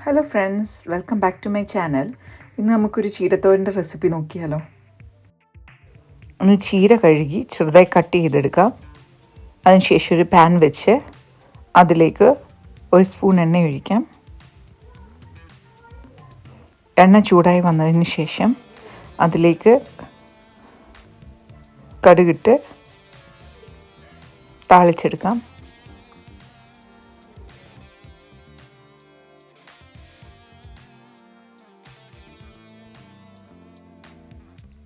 Hello friends, welcome back to my channel. ഇന്ന് നമുക്കൊരു ചീരത്തോരൻ്റെ recipe നോക്കിയാലോ. ഒന്ന് ചീര കഴുകി ചെറുതായി കട്ട് ചെയ്തെടുക്കാം. അതിനുശേഷം ഒരു പാൻ വെച്ച് അതിലേക്ക് 1 സ്പൂൺ എണ്ണ ഒഴിക്കാം. എണ്ണ ചൂടായി വന്നതിന് ശേഷം അതിലേക്ക് കടുകിട്ട് താളിച്ചെടുക്കാം.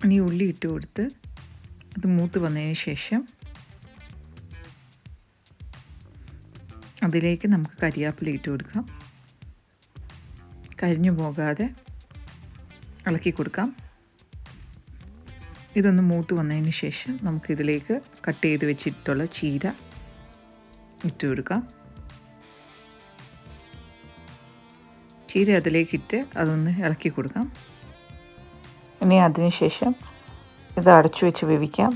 ഇനി ഉള്ളി ഇട്ട് കൊടുത്ത് അത് മൂത്ത് വന്നതിന് ശേഷം അതിലേക്ക് നമുക്ക് കരിയാപ്പില ഇട്ട് കൊടുക്കാം. കരിഞ്ഞു പോകാതെ ഇളക്കി കൊടുക്കാം. ഇതൊന്ന് മൂത്ത് വന്നതിന് ശേഷം നമുക്കിതിലേക്ക് കട്ട് ചെയ്ത് വെച്ചിട്ടുള്ള ചീര ഇട്ട് കൊടുക്കാം. ചീര അതിലേക്കിട്ട് അതൊന്ന് ഇളക്കി കൊടുക്കാം. ഇനി അതിന് ശേഷം ഇത് അടച്ചു വെച്ച് വേവിക്കാം.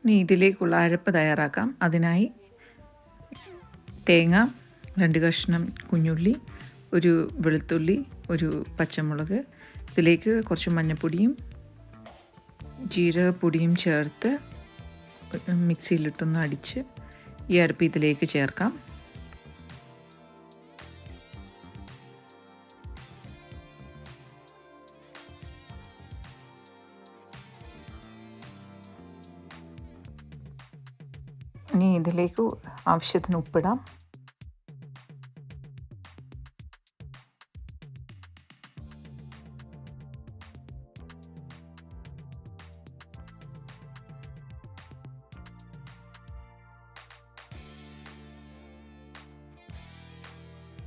ഇനി ഇതിലേക്കുള്ള അരപ്പ് തയ്യാറാക്കാം. അതിനായി തേങ്ങ, 2 കഷ്ണം കുഞ്ഞുള്ളി, ഒരു വെളുത്തുള്ളി, ഒരു പച്ചമുളക്, ഇതിലേക്ക് കുറച്ച് മഞ്ഞൾപ്പൊടിയും ജീരകപ്പൊടിയും ചേർത്ത് മിക്സിയിലിട്ടൊന്ന് അടിച്ച് ഈ അരപ്പ് ഇതിലേക്ക് ചേർക്കാം. ഇനി ഇതിലേക്ക് ആവശ്യത്തിന് ഉപ്പിടാം.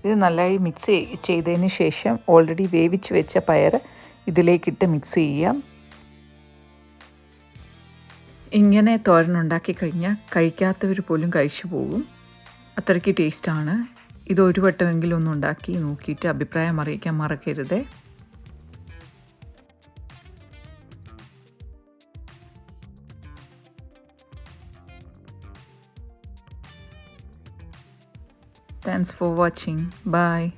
ഇത് നന്നായി മിക്സ് ചെയ്തതിന് ശേഷം ഓൾറെഡി വേവിച്ച് വെച്ച പയർ ഇതിലേക്കിട്ട് മിക്സ് ചെയ്യാം. ഇങ്ങനെ തോരനുണ്ടാക്കി കഴിഞ്ഞാൽ കഴിക്കാത്തവർ പോലും കഴിച്ചു പോകും. അത്രയ്ക്ക് ടേസ്റ്റാണ്. ഇത് ഒരു വട്ടമെങ്കിലും ഒന്ന് ഉണ്ടാക്കി നോക്കിയിട്ട് അഭിപ്രായം അറിയിക്കാൻ മറക്കരുത്. Thanks for watching. Bye.